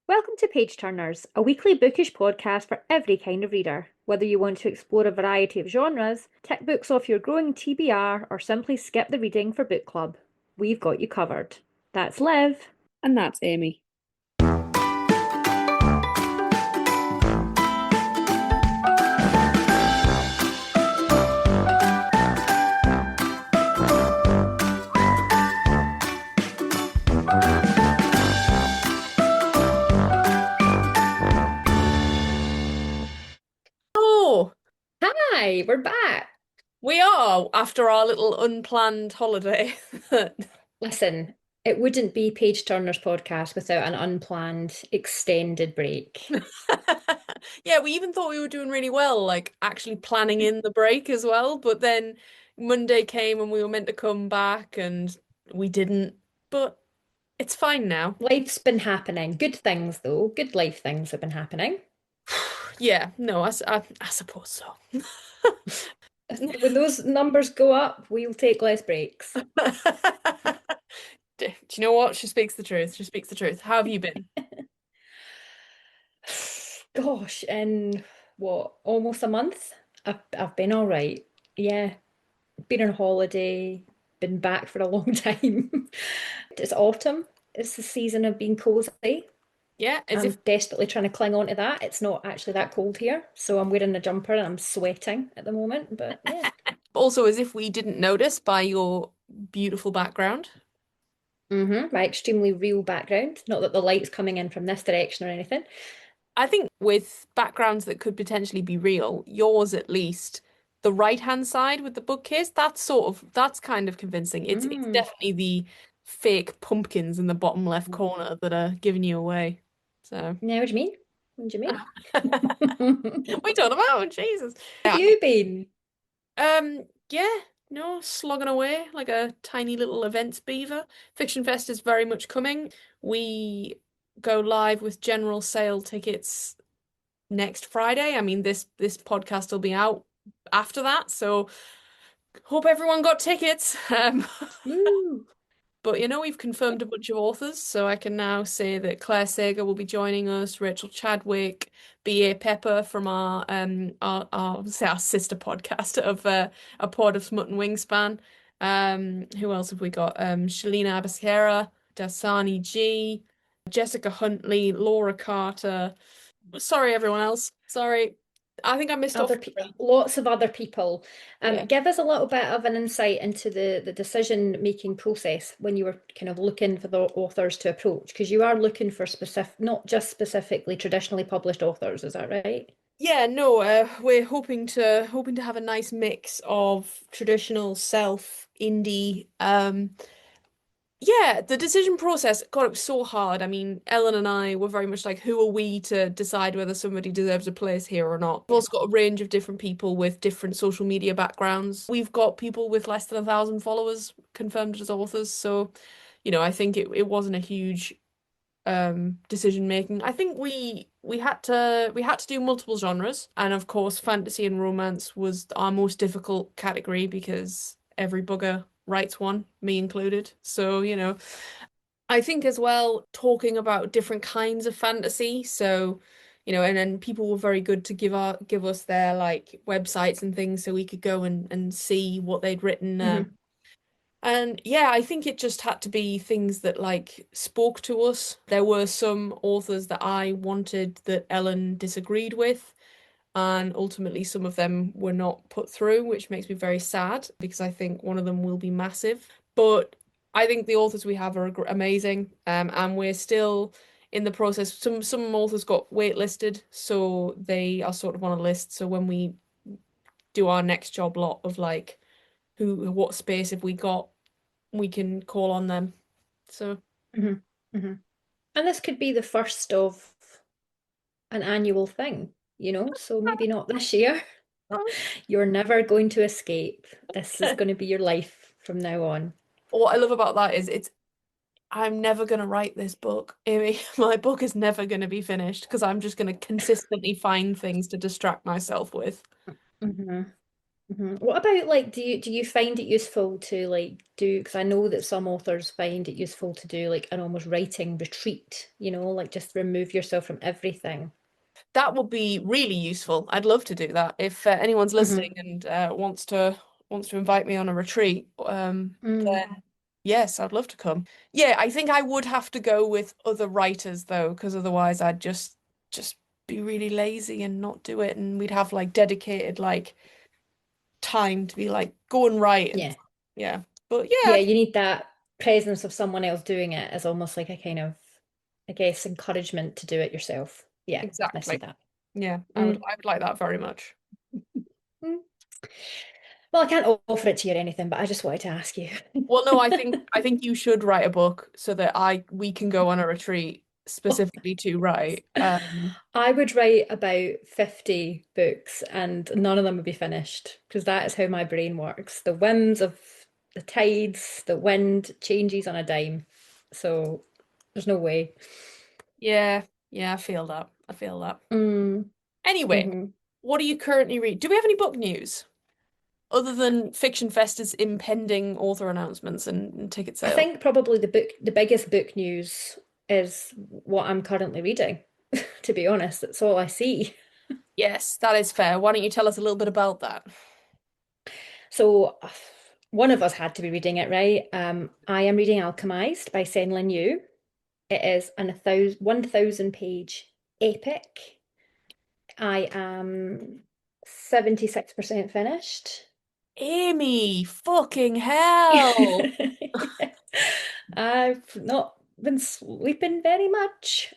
Welcome to Page Turners, a weekly bookish podcast for every kind of reader. Whether you want to explore a variety of genres, tick books off your growing TBR, or simply skip the reading for book club, we've got you covered. That's Liv. And that's Amy. Oh, Hi, we're back. we are after our little unplanned holiday. Listen, it wouldn't be Page Turners podcast without an unplanned, extended break. Yeah, we even thought we were doing really well, like actually planning in the break as well. But then Monday came and we were meant to come back and we didn't. But it's fine now. Life's been happening. Good things, though. Good life things have been happening. Yeah, no, I suppose so. When those numbers go up, we'll take less breaks. Do you know what? She speaks the truth. She speaks the truth. How have you been? Gosh, in what, almost a month? I've been all right. Yeah, been on holiday, been back for a long time. It's autumn. It's the season of being cozy. Yeah, as I'm if desperately trying to cling on to that. It's not actually that cold here, so I'm wearing a jumper and I'm sweating at the moment. But yeah. also as if we didn't notice by your beautiful background. My extremely real background. Not that the light's coming in from this direction or anything. I think with backgrounds that could potentially be real, yours at least, the right-hand side with the bookcase, that's kind of convincing. It's Mm. definitely the fake pumpkins in the bottom left corner that are giving you away. So Now, what do you mean? What do you mean? we don't know, Jesus. Have Yeah. you been? Yeah, no, slogging away like a tiny little events beaver. Fiction Fest is very much coming. We go live with general sale tickets next Friday. I mean, this podcast will be out after that, so hope everyone got tickets. Woo. But we've confirmed a bunch of authors, so I can now say that Claire Sager will be joining us, Rachel Chadwick, B.A. Pepper from our say our sister podcast of A Pod of Smut and Wingspan. Who else have we got? Shalina Abasquera, Dasani G, Jessica Huntley, Laura Carter. Sorry, everyone else. Sorry. I think I missed off. Lots of other people. Yeah. Give us a little bit of an insight into the decision-making process when you were kind of looking for the authors to approach, because you are looking for specific, not just specifically traditionally published authors, is that right? Yeah, no, we're hoping to have a nice mix of traditional self indie. Yeah, the decision process, God, it was so hard. I mean, Ellen and I were very much like, who are we to decide whether somebody deserves a place here or not? We've also got a range of different people with different social media backgrounds. We've got people with less than 1,000 followers confirmed as authors. So, I think it wasn't a huge decision making. I think we had to do multiple genres, and of course fantasy and romance was our most difficult category because every bugger writes one, me included. So, I think as well talking about different kinds of fantasy. So, and then people were very good to give us their like websites and things so we could go and see what they'd written. And yeah, I think it just had to be things that like spoke to us. There were some authors that I wanted that Ellen disagreed with, and ultimately some of them were not put through, which makes me very sad because I think one of them will be massive. But I think the authors we have are amazing, and we're still in the process. Some authors got waitlisted, so they are sort of on a list. So when we do our next job lot of like what space have we got, we can call on them. So hmm hmm And this could be the first of an annual thing, so maybe not this year. You're never going to escape. This is going to be your life from now on. what I love about that is I'm never gonna write this book, Amy. My book is never gonna be finished because I'm just gonna consistently find things to distract myself with. hmm What about like do you find it useful to like do because I know that some authors find it useful to do like an almost writing retreat, like just remove yourself from everything. That would be really useful. I'd love to do that. If anyone's listening Hmm. and wants to invite me on a retreat, Mm. then yes, I'd love to come. Yeah, I think I would have to go with other writers though, because otherwise I'd just be really lazy and not do it, and we'd have like dedicated like time to be like go and write and Yeah. yeah. But yeah, Yeah, you need that presence of someone else doing it as almost like a kind of, I guess, encouragement to do it yourself. Yeah, I see exactly. that. Yeah, Mm. I would like that very much. Mm. Well, I can't offer it to you or anything, but I just wanted to ask you. Well, no, I think you should write a book so that I we can go on a retreat specifically to write. I would write about 50 books and none of them would be finished because that is how my brain works. The whims of the tides, the wind changes on a dime. So there's no way. Yeah, yeah, I feel that. I feel that. Mm, Anyway, hmm what are you currently reading? Do we have any book news other than Fiction Festa's impending author announcements and ticket I sales? think probably the biggest book news is what I'm currently reading, to be honest. That's all I see. Yes, that is fair. Why don't you tell us a little bit about that? So one of us had to be reading it, right? I am reading Alchemized by Sen Lin Yu. It is 1,000 page epic. I am 76% finished. Amy, fucking hell. Yeah. I've not been sleeping very much.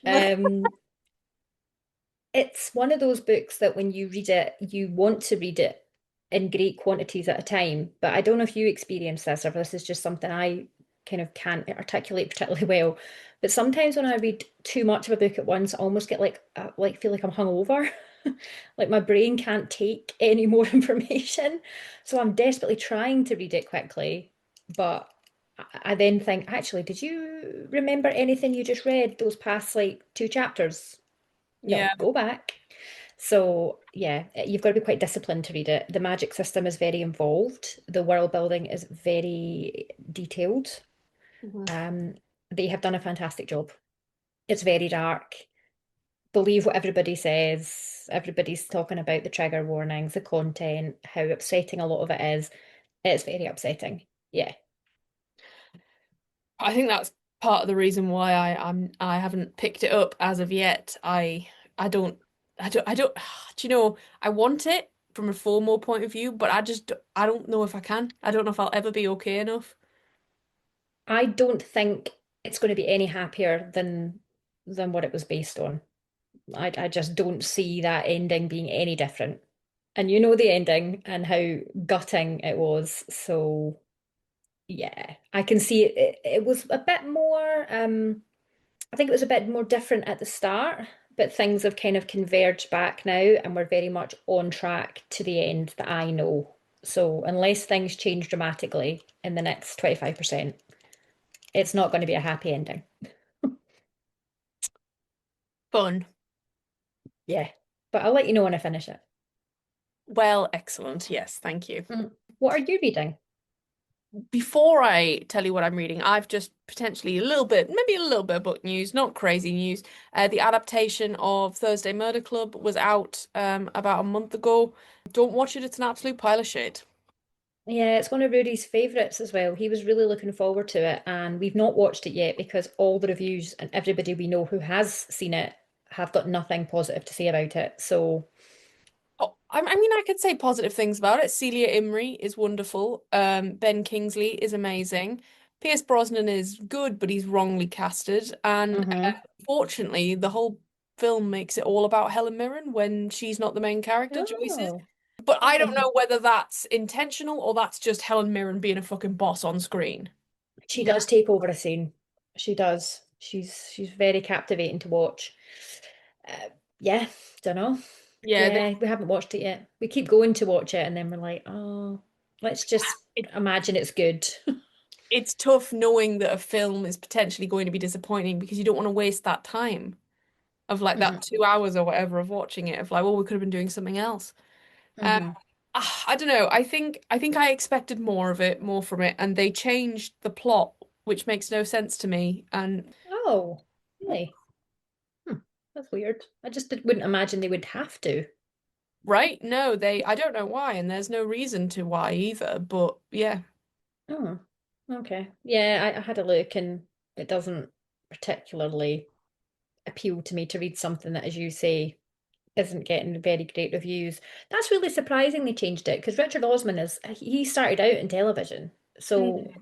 It's one of those books that when you read it, you want to read it in great quantities at a time. But I don't know if you experience this or if this is just something I kind of can't articulate particularly well. But sometimes when I read too much of a book at once, I almost get like feel like I'm hungover. Like my brain can't take any more information. So I'm desperately trying to read it quickly. But I then think, actually, did you remember anything you just read those past like two chapters? Yeah. No, go back. So, yeah, you've got to be quite disciplined to read it. The magic system is very involved. The world building is very detailed. Mhm. Um, they have done a fantastic job. It's very dark. Believe what everybody says. Everybody's talking about the trigger warnings, the content, how upsetting a lot of it is. It's very upsetting. Yeah. I think that's part of the reason why I haven't picked it up as of yet. I don't I don't do you know I want it from a formal point of view, but I don't know if I can. I don't know if I'll ever be okay enough. I don't think it's going to be any happier than what it was based on. I just don't see that ending being any different. And you know the ending and how gutting it was. So yeah, I can see it. It was a bit more, I think it was a bit more different at the start, but things have kind of converged back now and we're very much on track to the end that I know. So unless things change dramatically in the next 25%, it's not going to be a happy ending. Fun. Yeah. But I'll let you know when I finish it. Well, excellent. Yes, thank you. What are you reading? Before I tell you what I'm reading, I've just potentially a little bit, maybe a little bit of book news, not crazy news. The adaptation of Thursday Murder Club was out about a month ago. Don't watch it, it's an absolute pile of shit. Yeah, it's one of Rudy's favourites as well. He was really looking forward to it, and we've not watched it yet because all the reviews and everybody we know who has seen it have got nothing positive to say about it. So, Oh, I mean, I could say positive things about it. Celia Imrie is wonderful. Ben Kingsley is amazing. Pierce Brosnan is good, but he's wrongly casted. And hmm fortunately, the whole film makes it all about Helen Mirren when she's not the main character, Joyce is. Oh, But I don't okay. know whether that's intentional or that's just Helen Mirren being a fucking boss on screen. She does take over a scene. She does. She's very captivating to watch. Uh, yeah, don't know. Yeah, Yeah, we haven't watched it yet. We keep going to watch it, and then we're like, oh, let's just it, imagine it's good. it's tough knowing that a film is potentially going to be disappointing because you don't want to waste that time of like that hmm 2 hours or whatever of watching it of like, well, we could have been doing something else. Um, hmm I don't know. I think I expected more of it, more from it, and they changed the plot, which makes no sense to me. And Oh, really? Hmm, that's weird. Wouldn't imagine they would have to. right? No, they I don't know why, and there's no reason to why either, but yeah. Oh, okay. Yeah, I had a look and it doesn't particularly appeal to me to read something that, as you say, isn't getting very great reviews. That's really surprising they changed it because Richard Osman he started out in television. So, Mm,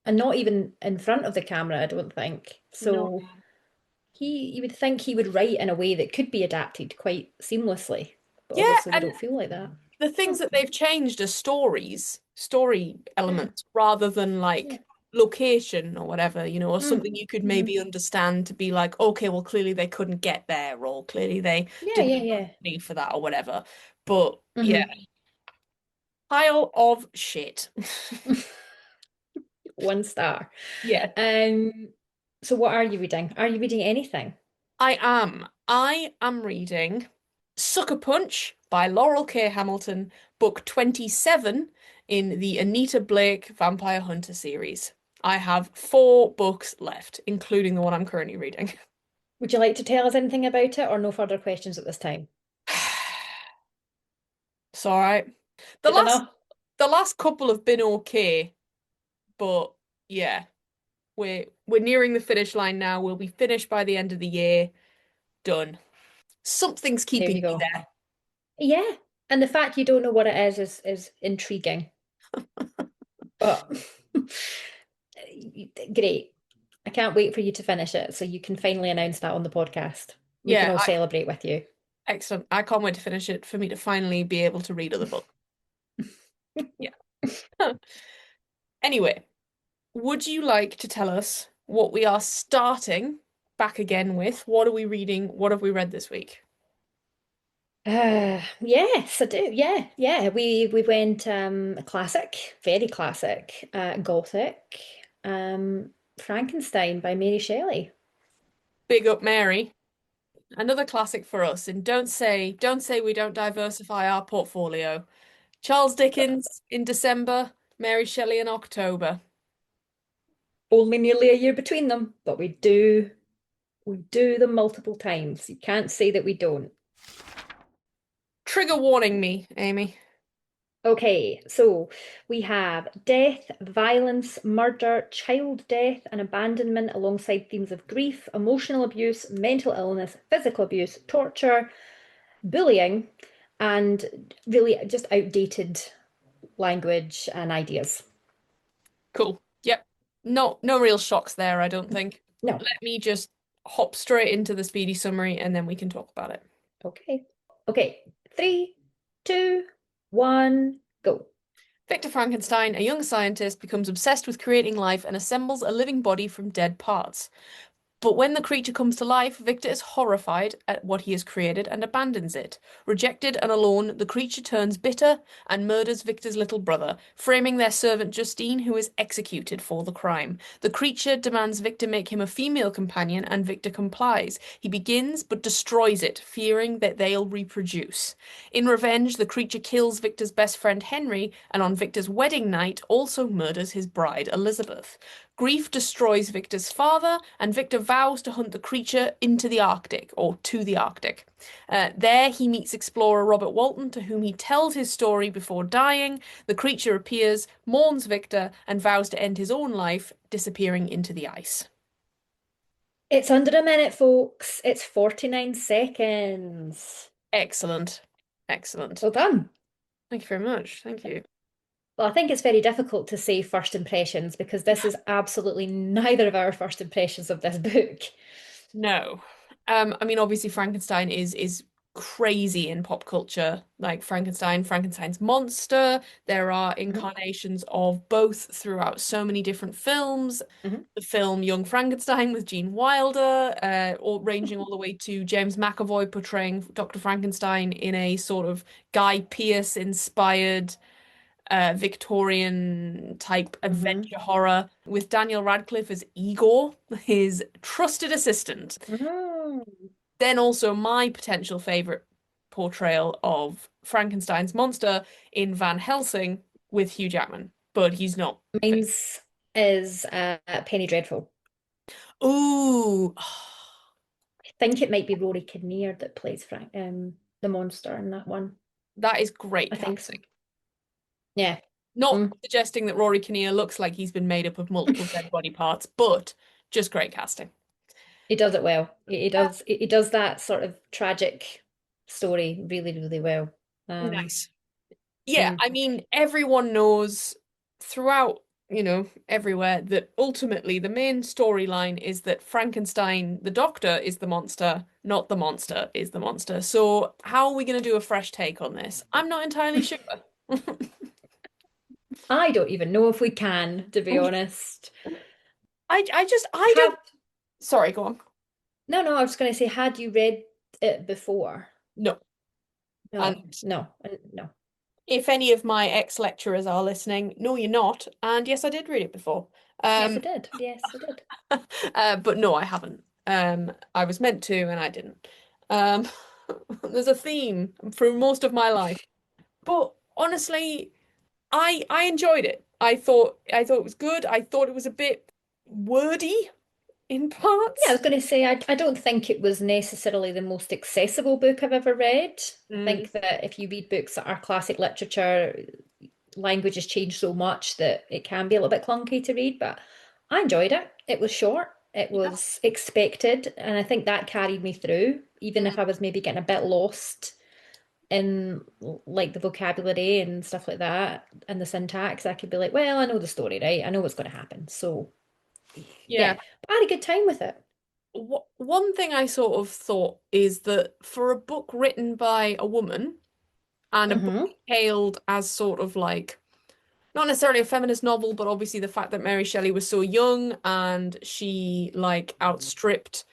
and not even in front of the camera, I don't think. no. So you would think he would write in a way that could be adapted quite seamlessly. But Yeah, obviously they and don't feel like that. the Hmm. things that they've changed are story Yeah. elements rather than Yeah. like location or whatever, or Mm. something you could Hmm. maybe understand to be like, okay, well, clearly they couldn't get there, or clearly they Yeah, didn't yeah, have yeah. money for that or whatever. But yeah, Hmm. pile of shit. One star. Yeah, Um, so what are you reading? Are you reading anything? I am. I am reading Sucker Punch by Laurel K. Hamilton, book 27 in the Anita Blake Vampire Hunter series. I have four books left, including the one I'm currently reading. Would you like to tell us anything about it or no further questions at this time? It's all right. The Good last enough? the last couple have been okay, but yeah, we're nearing the finish line now. We'll be finished by the end of the year. Done. Something's There keeping you me go. there. Yeah. And the fact you don't know what it is intriguing. But great. I can't wait for you to finish it so you can finally announce that on the podcast. We can Yeah, all celebrate with you. excellent. I can't wait to finish it for me to finally be able to read other books. Yeah. Anyway, would you like to tell us what we are starting back again with? What are we reading? What have we read this week? Yes, I do. Yeah, yeah. We went classic, very classic, gothic, Frankenstein by Mary Shelley. Big Up Mary, another classic for us. And don't say we don't diversify our portfolio. Charles Dickens in December, Mary Shelley in October. Only nearly a year between them, but we do them multiple times. You can't say that we don't. Trigger warning me, Amy. Okay, so we have death, violence, murder, child death, and abandonment alongside themes of grief, emotional abuse, mental illness, physical abuse, torture, bullying, and really just outdated language and ideas. Cool. Yep. No real shocks there, I don't think. No. Let me just hop straight into the speedy summary and then we can talk about it. Okay. Okay. Three, two, one, go. Victor Frankenstein, a young scientist, becomes obsessed with creating life and assembles a living body from dead parts. But when the creature comes to life, Victor is horrified at what he has created and abandons it. Rejected and alone, the creature turns bitter and murders Victor's little brother, framing their servant Justine, who is executed for the crime. The creature demands Victor make him a female companion, and Victor complies. He begins but destroys it, fearing that they'll reproduce. In revenge, the creature kills Victor's best friend Henry, and on Victor's wedding night also murders his bride Elizabeth. Grief destroys Victor's father, and Victor vows to hunt the creature into the Arctic, or to the Arctic. There he meets explorer Robert Walton, to whom he tells his story before dying. The creature appears, mourns Victor, and vows to end his own life, disappearing into the ice. It's under a minute, folks. It's 49 seconds. Excellent. Excellent. Well done. Thank you very much. Thank you. Well, I think it's very difficult to say first impressions because this is absolutely neither of our first impressions of this book. No. I mean, obviously Frankenstein is crazy in pop culture. Like Frankenstein, Frankenstein's monster. There are Mhm, incarnations of both throughout so many different films. mhm. The film Young Frankenstein with Gene Wilder, or ranging all the way to James McAvoy portraying Dr. Frankenstein in a sort of Guy Pearce inspired Victorian type Mhm. adventure horror with Daniel Radcliffe as Igor, his trusted assistant. Mhm. Then also my potential favorite portrayal of Frankenstein's monster in Van Helsing with Hugh Jackman, but he's not. Mine's is Penny Dreadful. Ooh, I think it might be Rory Kinnear that plays the monster in that one. that is great I think so. casting. Yeah. Not Mm. suggesting that Rory Kinnear looks like he's been made up of multiple dead body parts, but just great casting. He does it well. He does that sort of tragic story really, really well. Um, Nice. Yeah, mm. I mean, everyone knows throughout, everywhere that ultimately the main storyline is that Frankenstein, the doctor, is the monster, not the monster is the monster. So, how are we going to do a fresh take on this? I'm not entirely sure. I don't even know if we can, to be honest. I don't. Have Sorry, go on. No, no, I was going to say, had you read it before? No. And No, no, no. if any of my ex-lecturers are listening, no, you're not. And yes, I did read it before. Yes, I Um, did. Yes, I did. but no, I haven't. I was meant to, and I didn't. Um, there's a theme through most of my life. But honestly, I enjoyed it. I thought it was good. I thought it was a bit wordy in Yeah, I parts. was going to say, I don't think it was necessarily the most accessible book I've ever read. I Mm, think that if you read books that are classic literature, language has changed so much that it can be a little bit clunky to read, but I enjoyed it. It was short, it yeah. was expected, and I think that carried me through, even if Mm, I was maybe getting a bit lost in like the vocabulary and stuff like that and the syntax. I could be like, well, I know the story, right? I know what's going to happen. So, yeah. yeah, but I had a good time with it. One thing I sort of thought is that for a book written by a woman and a book Hmm. hailed as sort of like not necessarily a feminist novel, but obviously the fact that Mary Shelley was so young and she like outstripped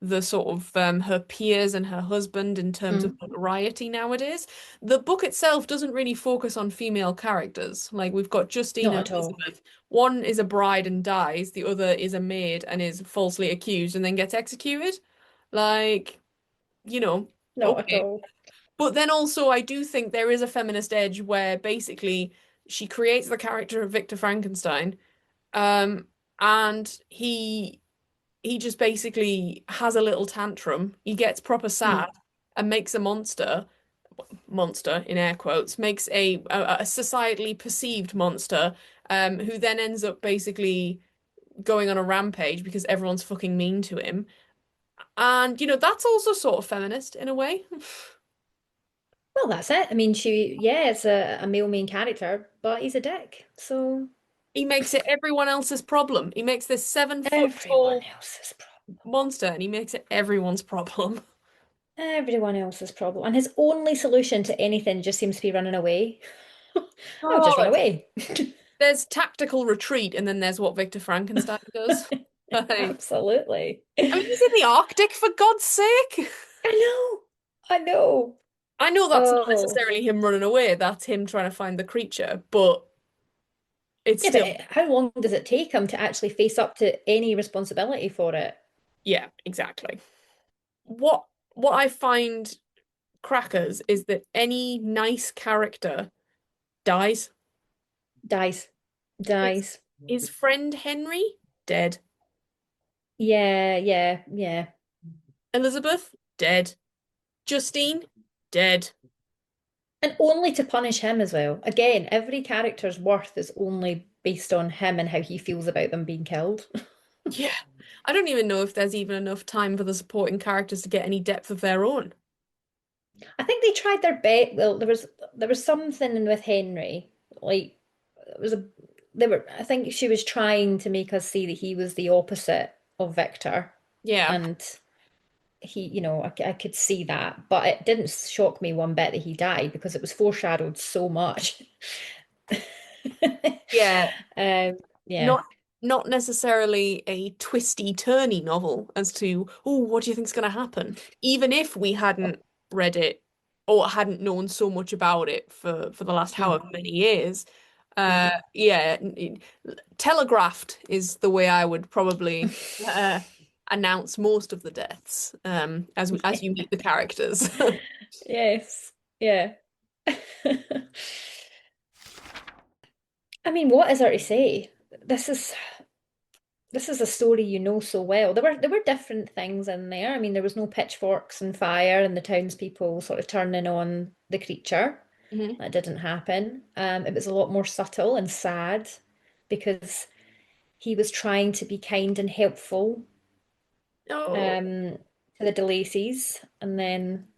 the sort of her peers and her husband in terms of Mm, notoriety nowadays. The book itself doesn't really focus on female characters. Like we've got Justine not and at all. Elizabeth. One is a bride and dies, the other is a maid and is falsely accused and then gets executed. Like, you know, Not at okay. all. But then also, I do think there is a feminist edge where basically she creates the character of Victor Frankenstein, um, and he just basically has a little tantrum. He gets proper sad Mm. and makes a monster in air quotes, makes a societally perceived monster, who then ends up basically going on a rampage because everyone's fucking mean to him. And that's also sort of feminist in a way. Well, that's it. I mean, yeah, it's a male main character, but he's a dick. So He makes it everyone else's problem. He makes this 7 foot everyone tall else's problem. monster and he makes it everyone's problem. Everyone else's problem. And his only solution to anything just seems to be running away. I'll just run God. away. There's tactical retreat and then there's what Victor Frankenstein does. Like, Absolutely. I mean, he's in the Arctic for God's sake. I know. I know. I know that's not Oh. necessarily him running away, that's him trying to find the creature, but it's Yeah, but still, how long does it take him to actually face up to any responsibility for it? yeah, exactly. What what I find crackers is that any nice character dies. Dies. His, Dies. his friend Henry, dead. Yeah, yeah, yeah. Elizabeth, dead. Justine, dead. And only to punish him as well. Again, every character's worth is only based on him and how he feels about them being killed. Yeah. I don't even know if there's even enough time for the supporting characters to get any depth of their own. I think they tried their best. Well, there was something with Henry, like it was a they were. I think she was trying to make us see that he was the opposite of Victor, Yeah. and I could see that, but it didn't shock me one bit that he died because it was foreshadowed so much. Yeah. Yeah. Not not necessarily a twisty turny novel as to, oh, what do you think's gonna happen? Even if we hadn't read it or hadn't known so much about it for the last Mm, however many years. mm. Yeah, telegraphed is the way I would probably uh, announce most of the deaths as you meet the characters. Yes. Yeah. I mean, what is there to say? This is this is a story you know so well. There were different things in there. I mean, there was no pitchforks and fire and the townspeople sort of turning on the creature. Mhm. That didn't happen. It was a lot more subtle and sad because he was trying to be kind and helpful Oh, um, to the DeLaceys, and then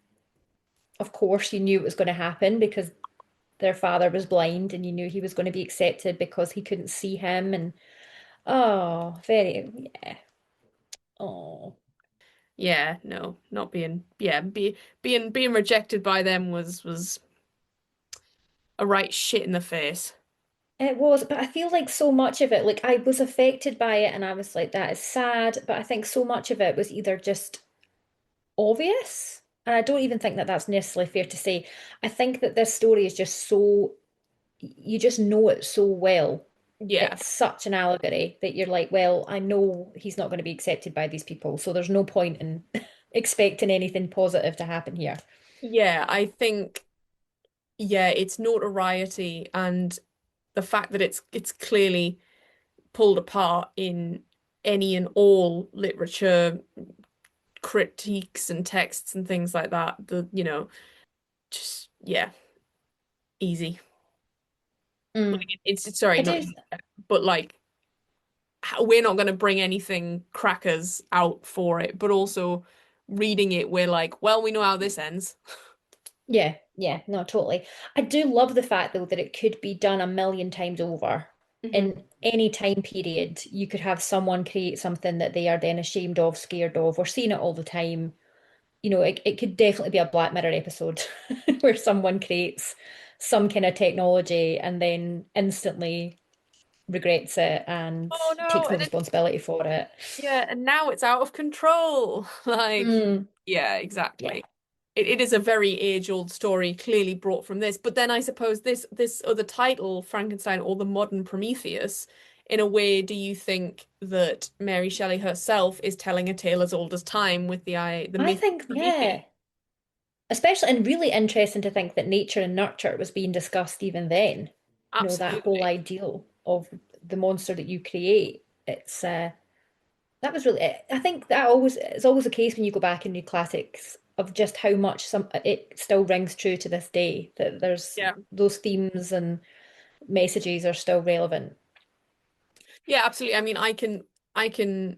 of course you knew it was going to happen because their father was blind, and you knew he was going to be accepted because he couldn't see him. And oh, very yeah. Oh. yeah, no, not being yeah, being rejected by them was a right shit in the face. It was, but I feel like so much of it, like I was affected by it and I was like, that is sad. But I think so much of it was either just obvious. And I don't even think that that's necessarily fair to say. I think that this story is just so, you just know it so well. Yeah. It's such an allegory that you're like, well, I know he's not going to be accepted by these people. So there's no point in expecting anything positive to happen here. Yeah, I think yeah, it's notoriety and the fact that it's clearly pulled apart in any and all literature critiques and texts and things like that. Just yeah, easy. Mm. Like it's sorry, I not do. easy, but like we're not going to bring anything crackers out for it, but also reading it, we're like, well, we know how this ends. Yeah, yeah, no, totally. I do love the fact though that it could be done a million times over. Hmm. In any time period, you could have someone create something that they are then ashamed of, scared of, or seeing it all the time. It could definitely be a Black Mirror episode where someone creates some kind of technology and then instantly regrets it and Oh no, takes no and it's responsibility for it. yeah, and now it's out of control. Like, Mm, yeah, yeah. exactly. It is a very age-old story, clearly brought from this. But then I suppose this other title, Frankenstein or the Modern Prometheus, in a way, do you think that Mary Shelley herself is telling a tale as old as time with the I myth of think, Prometheus? yeah. Especially and really interesting to think that nature and nurture was being discussed even then. That whole Absolutely. ideal of the monster that you create. That was really I think that always it's always the case when you go back and read classics of just how much some it still rings true to this day, that there's Yeah. those themes and messages are still relevant. Yeah, absolutely. I mean, I can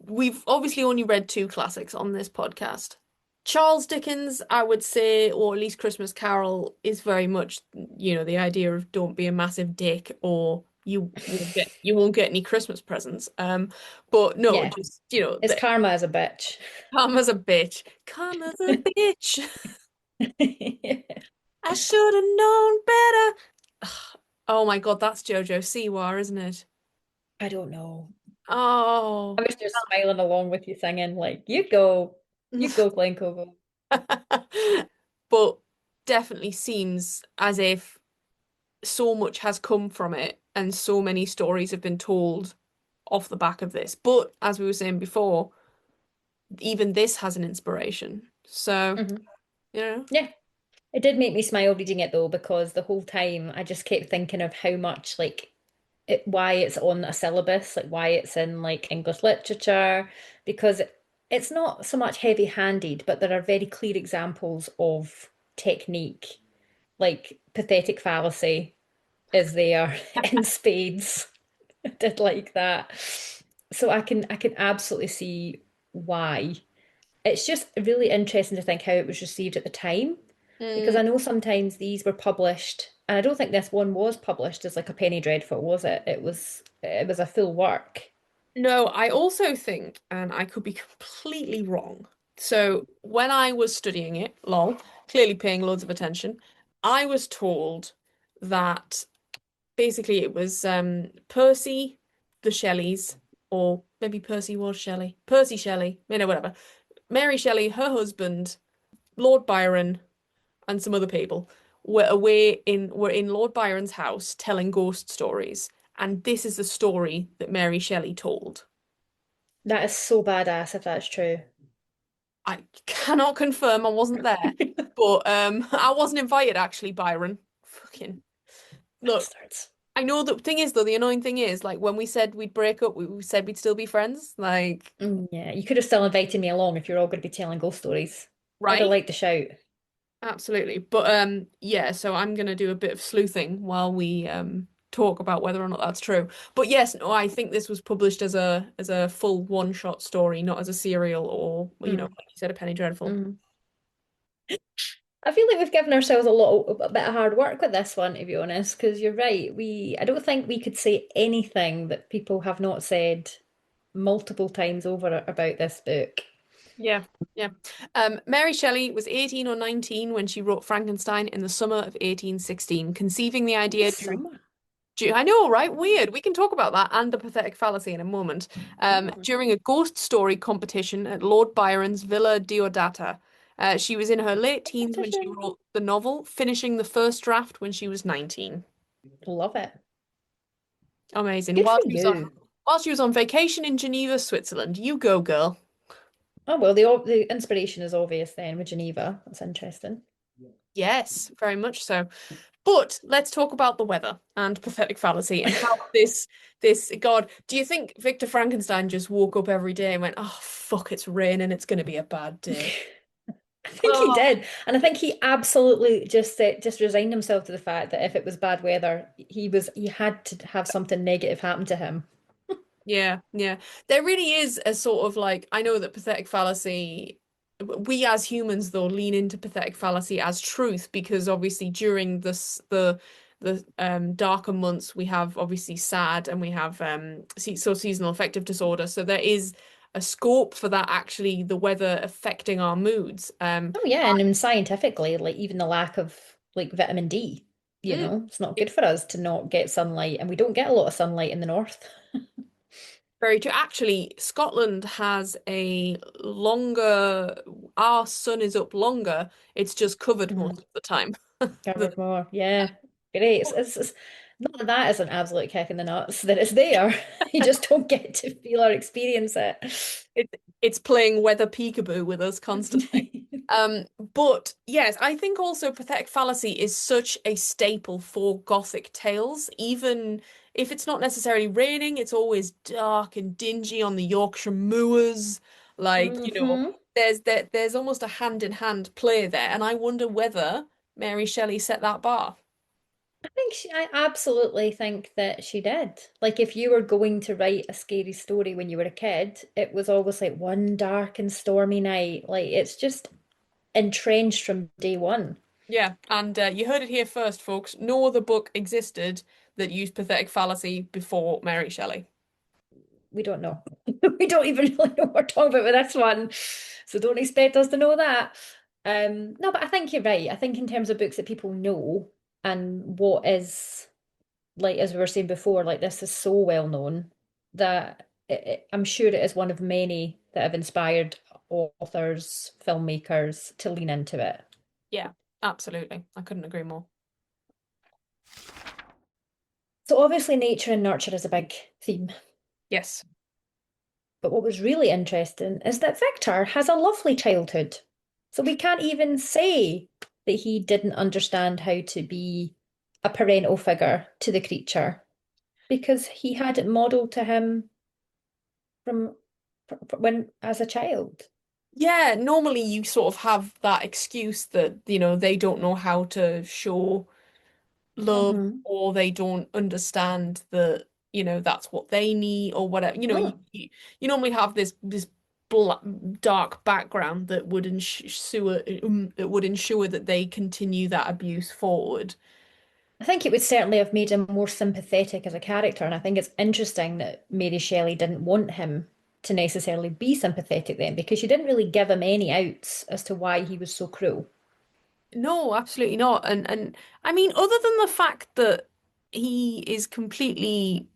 we've obviously only read two classics on this podcast. Charles Dickens, I would say, or at least Christmas Carol, is very much, the idea of don't be a massive dick or you won't get any Christmas presents. But no, Yeah, just it's the karma as a bitch. come as a bitch, come as a bitch. I should have known better. Oh my God, that's Jojo Siwa, isn't it? I don't know. I Oh. was just smiling along with you singing, like, you go, Glen Cogo. But definitely seems as if so much has come from it and so many stories have been told off the back of this. But as we were saying before, even this has an inspiration. So, Hmm. you know, Yeah. It did make me smile reading it though, because the whole time I just kept thinking of how much why it's on a syllabus, like why it's in like English literature, because it's not so much heavy-handed, but there are very clear examples of technique, like pathetic fallacy is there in spades. I did like that. So I can absolutely see why. It's just really interesting to think how it was received at the time, because mm, I know sometimes these were published, and I don't think this one was published as like a penny dreadful, was it? It was a full work. no, I also think, and I could be completely wrong. So when I was studying it, lol, clearly paying loads of attention, I was told that basically it was Percy, the Shelleys, or maybe Percy was Shelley, Percy Shelley, whatever. Mary Shelley, her husband, Lord Byron, and some other people were in Lord Byron's house telling ghost stories, and this is the story that Mary Shelley told. That is so badass if that's true. I cannot confirm I wasn't there, but I wasn't invited actually, Byron. Fucking look. Bastards. I know the thing is though, the annoying thing is like when we said we'd break up, we said we'd still be friends. Like, Yeah, you could have still invited me along if you're all going to be telling ghost stories. I'd have right? liked to shout. Absolutely. But yeah, so I'm gonna do a bit of sleuthing while we talk about whether or not that's true. But yes, no, I think this was published as a full one-shot story, not as a serial or Mm. like you said, a Penny Dreadful. Mm. I feel like we've given ourselves a bit of hard work with this one, to be honest, because you're right. I don't think we could say anything that people have not said multiple times over about this book. Yeah, yeah. Mary Shelley was 18 or 19 when she wrote Frankenstein in the summer of 1816, conceiving the In the idea during summer. I know, right? Weird. We can talk about that and the pathetic fallacy in a moment. Mm. During a ghost story competition at Lord Byron's Villa Diodata. She was in her late teens when she Competition. wrote the novel, finishing the first draft when she was 19. Love it. Amazing. Good for you. While she was on vacation in Geneva, Switzerland. You go, girl. Oh well, the inspiration is obvious then with Geneva. That's interesting. Yes, very much so. But let's talk about the weather and pathetic fallacy and how this God, do you think Victor Frankenstein just woke up every day and went, "Oh fuck, it's raining, it's going to be a bad day." I think he Oh, did, and I think he absolutely just resigned himself to the fact that if it was bad weather, he had to have something negative happen to him. yeah, yeah. There really is a sort of like I know that pathetic fallacy we as humans though lean into pathetic fallacy as truth because obviously during the darker months we have obviously sad and we have seasonal affective disorder. So there is a scope for that actually the weather affecting our moods. Oh yeah, and then scientifically, like even the lack of like vitamin D, Mm, it's not good it's for us to not get sunlight, and we don't get a lot of sunlight in the north. very true. Actually, Scotland has a longer, our sun is up longer. It's just covered most Mm, of the time. The- covered more, yeah, great. It's not that that is an absolute kick in the nuts that it's there. You just don't get to feel or experience it. it's playing weather peekaboo with us constantly. Um, but yes, I think also pathetic fallacy is such a staple for Gothic tales. Even if it's not necessarily raining, it's always dark and dingy on the Yorkshire moors. Like, Hmm. there's almost a hand-in-hand play there, and I wonder whether Mary Shelley set that bar. I absolutely think that she did. Like, if you were going to write a scary story when you were a kid, it was always like one dark and stormy night. Like, it's just entrenched from day one. Yeah, and you heard it here first, folks. No other book existed that used pathetic fallacy before Mary Shelley. We don't know. We don't even really know what we're talking about with this one. So don't expect us to know that. No, but I think you're right. I think in terms of books that people know and what is like as we were saying before, like this is so well known that I'm sure it is one of many that have inspired authors, filmmakers to lean into it. Yeah, absolutely. I couldn't agree more. So obviously nature and nurture is a big theme. Yes. But what was really interesting is that Victor has a lovely childhood. So we can't even say that he didn't understand how to be a parental figure to the creature because he had it modeled to him from when as a child. Yeah, normally you sort of have that excuse that, they don't know how to show love Hmm. or they don't understand that, that's what they need or whatever. Mm. You normally have this black, dark background that would ensure that they continue that abuse forward. I think it would certainly have made him more sympathetic as a character, and I think it's interesting that Mary Shelley didn't want him to necessarily be sympathetic then because she didn't really give him any outs as to why he was so cruel. No, absolutely not. And I mean, other than the fact that he is completely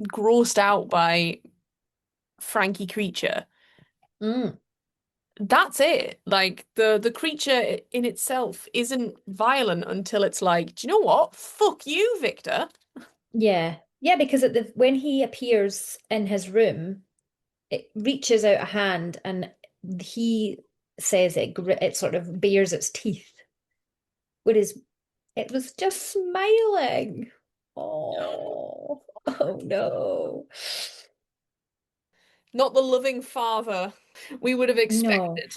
grossed out by Frankie Creature, Mm. that's it. Like the creature in itself isn't violent until it's like, do you know what? Fuck you, Victor. Yeah. Yeah, because when he appears in his room, it reaches out a hand and he says it sort of bares its teeth, whereas it was just smiling. Oh, oh no. Not the loving father we would have No. expected.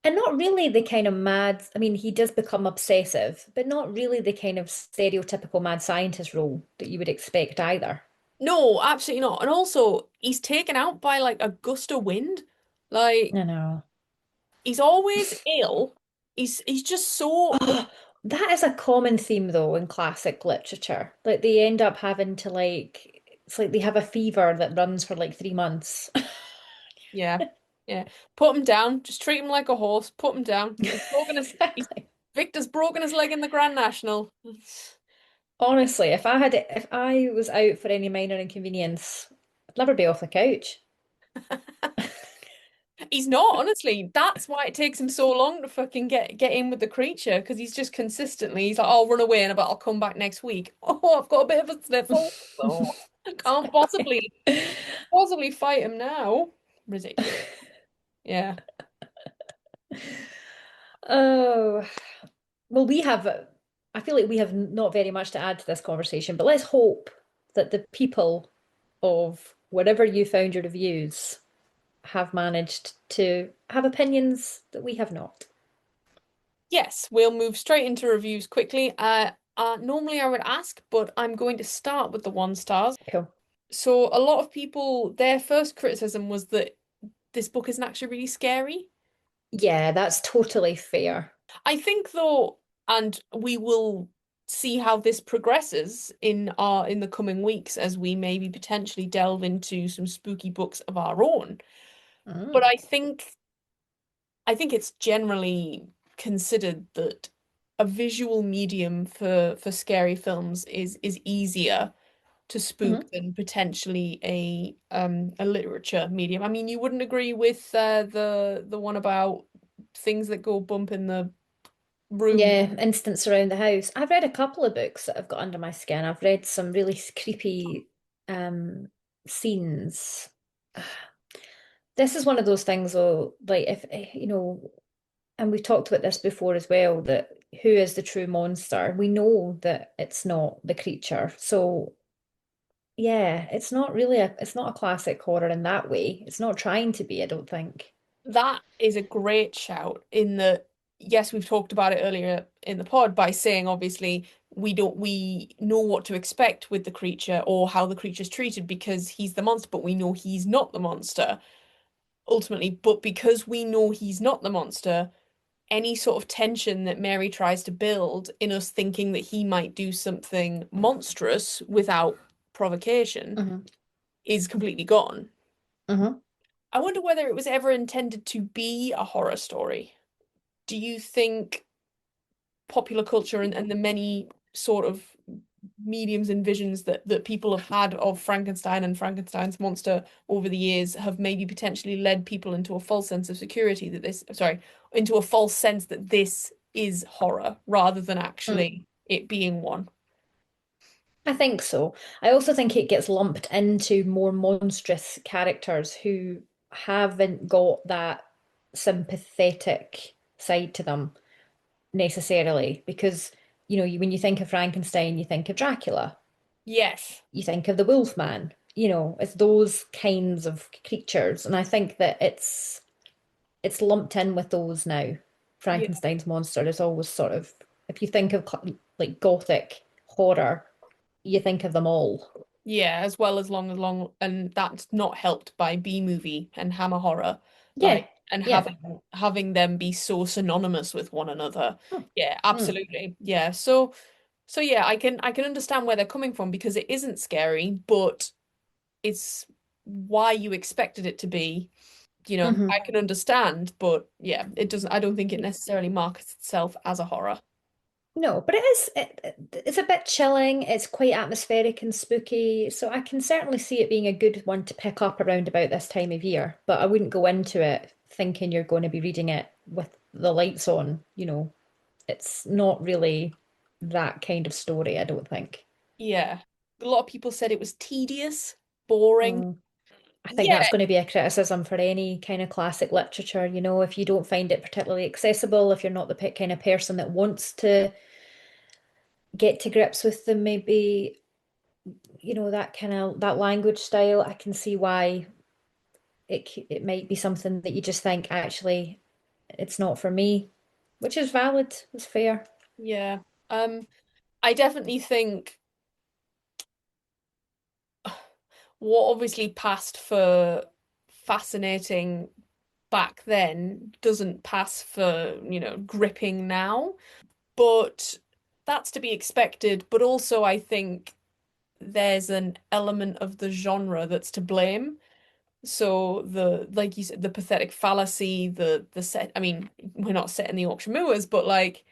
And not really the kind of mad, I mean, he does become obsessive, but not really the kind of stereotypical mad scientist role that you would expect either. No, absolutely not. And also, he's taken out by like a gust of wind. Like I know. he's always ill. He's just so Oh, that is a common theme though in classic literature. Like they end up having to it's like they have a fever that runs for like 3 months. yeah. Yeah. Put him down. Just treat him like a horse. Put him down. He's Exactly. Victor's broken his leg in the Grand National. Honestly, if I was out for any minor inconvenience, I'd never be off the couch. He's not, honestly. That's why it takes him so long to fucking get in with the creature, because he's just consistently he's like, I'll run away and I'll come back next week. Oh, I've got a bit of a sniffle. Oh, I can't possibly fight him now. Ridiculous. Yeah. Oh, well, I feel like we have not very much to add to this conversation, but let's hope that the people of wherever you found your reviews have managed to have opinions that we have not. Yes, we'll move straight into reviews quickly. Normally I would ask, but I'm going to start with the 1 stars. Cool. So a lot of people, their first criticism was that this book isn't actually really scary. Yeah, that's totally fair. I think though, and we will see how this progresses in the coming weeks as we maybe potentially delve into some spooky books of our own. But Mm. I think it's generally considered that a visual medium for scary films is easier to spook Hmm. than potentially a literature medium. I mean, you wouldn't agree with the one about things that go bump in the room. Yeah, instance around the house. I've read a couple of books that have got under my skin. I've read some really creepy um scenes. This is one of those things though, like if and we've talked about this before as well, that who is the true monster? We know that it's not the creature. So yeah, it's not a classic horror in that way. It's not trying to be, I don't think. That is a great shout in that, yes, we've talked about it earlier in the pod by saying obviously we know what to expect with the creature or how the creature's treated because he's the monster, but we know he's not the monster ultimately. But because we know he's not the monster, any sort of tension that Mary tries to build in us thinking that he might do something monstrous without provocation Hmm. is completely gone. Hmm. I wonder whether it was ever intended to be a horror story. Do you think popular culture and the many sort of mediums and visions that people have had of Frankenstein and Frankenstein's monster over the years have maybe potentially led people into a false sense of security that into a false sense that this is horror rather than actually it being one? I think so. I also think it gets lumped into more monstrous characters who haven't got that sympathetic side to them necessarily. Because, when you think of Frankenstein, you think of Dracula, Yes. you think of the Wolfman, it's those kinds of creatures. And I think that it's lumped in with those now. Yeah. Frankenstein's monster is always sort of, if you think of like gothic horror, you think of them all. Yeah, as well as long, and that's not helped by B movie and Hammer horror, Yeah, like, and yeah. having them be so synonymous with one another. Mm, Yeah, mm, absolutely. Yeah, so yeah, I can understand where they're coming from because it isn't scary, but it's why you expected it to be. I hmm. can understand, but yeah, it doesn't. I don't think it necessarily markets itself as a horror. No, but it's a bit chilling. It's quite atmospheric and spooky, so I can certainly see it being a good one to pick up around about this time of year. But I wouldn't go into it thinking you're going to be reading it with the lights on. It's not really that kind of story, I don't think. Yeah, a lot of people said it was tedious, boring. Mm. I think Yeah, that's going to be a criticism for any kind of classic literature. If you don't find it particularly accessible, if you're not the kind of person that wants to get to grips with them, maybe, that kind of that language style, I can see why it might be something that you just think, actually, it's not for me, which is valid, it's fair. yeah. I definitely think what obviously passed for fascinating back then doesn't pass for, gripping now. But that's to be expected. But also, I think there's an element of the genre that's to blame. So like you said, the pathetic fallacy, the set. I mean, we're not set in the Yorkshire Moors, but like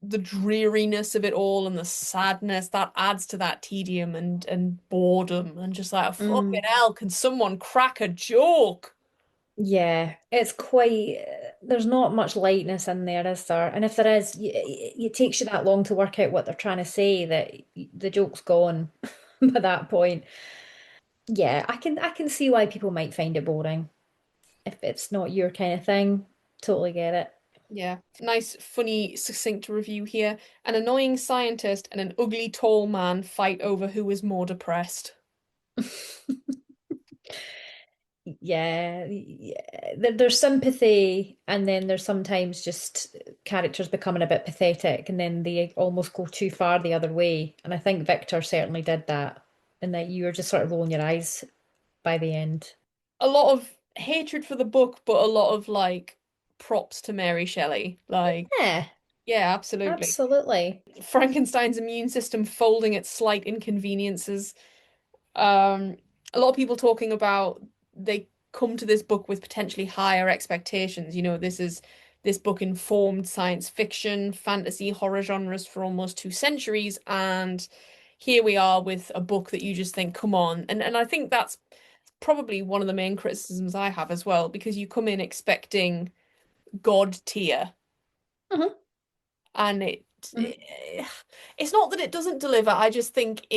the dreariness of it all and the sadness that adds to that tedium and boredom and just like fucking Mm. hell, can someone crack a joke? Yeah, it's quite, there's not much lightness in there, is there? And if there is, it takes you that long to work out what they're trying to say that the joke's gone by that point. Yeah, I can see why people might find it boring if it's not your kind of thing. Totally get it. Yeah, nice, funny, succinct review here. An annoying scientist and an ugly tall man fight over who is more depressed. Yeah. There's sympathy, and then there's sometimes just characters becoming a bit pathetic, and then they almost go too far the other way. And I think Victor certainly did that, and that you were just sort of rolling your eyes by the end. A lot of hatred for the book, but a lot of like props to Mary Shelley. Like, Yeah, yeah, absolutely. absolutely. Frankenstein's immune system folding at slight inconveniences. Um, a lot of people talking about they come to this book with potentially higher expectations. This book informed science fiction, fantasy, horror genres for almost 2 centuries, and here we are with a book that you just think, come on. And I think that's probably one of the main criticisms I have as well, because you come in expecting God tier, Hmm. and Hmm. it's not that it doesn't deliver. I just think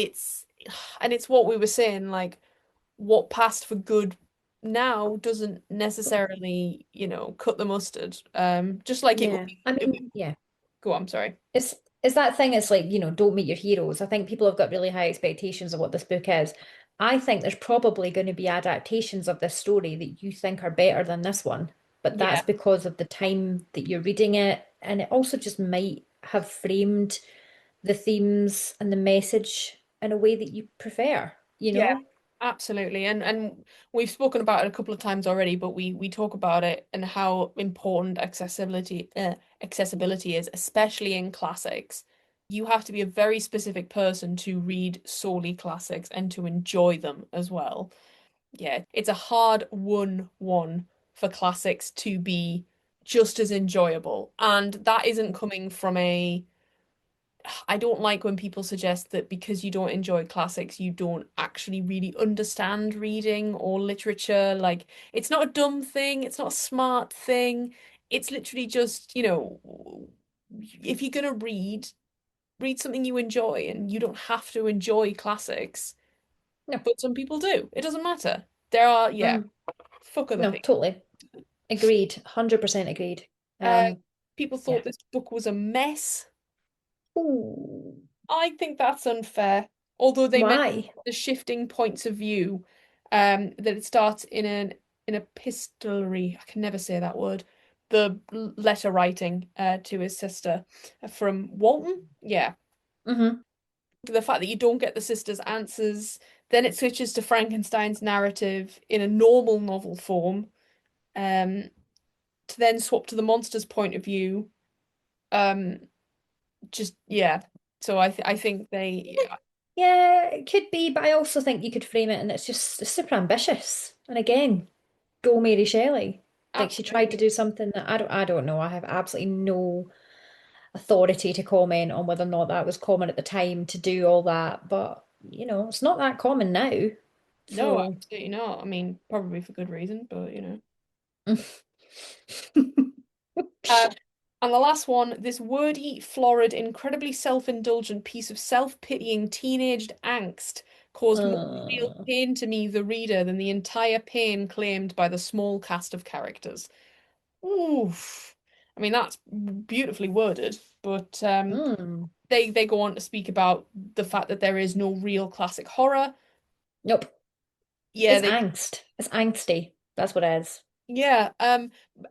and it's what we were saying, like what passed for good now doesn't necessarily, cut the mustard. Just like it would Yeah, be. I mean, yeah. Go on, sorry. It's that thing, it's like, don't meet your heroes. I think people have got really high expectations of what this book is. I think there's probably going to be adaptations of this story that you think are better than this one, but that's Yeah, because of the time that you're reading it, and it also just might have framed the themes and the message in a way that you prefer, you yeah, know? absolutely. And we've spoken about it a couple of times already, but we talk about it and how important accessibility is, especially in classics. You have to be a very specific person to read solely classics and to enjoy them as well. Yeah, it's a hard won one for classics to be just as enjoyable. And that isn't coming from I don't like when people suggest that because you don't enjoy classics, you don't actually really understand reading or literature. Like, it's not a dumb thing, it's not a smart thing. It's literally just, if you're gonna read something you enjoy, and you don't have to enjoy classics, No. but some people do. It doesn't matter. There are, yeah, Mhm. fuck other No, things. totally. Agreed. 100% agreed. Uh, Um, People yeah. thought this book was a mess. Ooh. I think that's unfair. Although they mention Why? the shifting points of view, that it starts in epistolary. I can never say that word. The letter writing to his sister from Walton. Yeah, Hmm. the fact that you don't get the sister's answers, then it switches to Frankenstein's narrative in a normal novel form, um, to then swap to the monster's point of view. Um, just yeah. So I think they yeah, Yeah, it could be, but I also think you could frame it and it's super ambitious. And again, go Mary Shelley. Like she tried to absolutely do something that I don't know. I have absolutely no authority to comment on whether or not that was common at the time to do all that, but it's not that common now. no, So absolutely not. I mean, probably for good reason, but. Uh, and the last one, this wordy, florid, incredibly self-indulgent piece of self-pitying teenaged angst caused more real Uh, pain to me, the reader, than the entire pain claimed by the small cast of characters. Oof. I mean, that's beautifully worded, but mm. they go on to speak about the fact that there is no real classic horror. Nope. Yeah, It's they angst. It's angsty. That's what it is. yeah,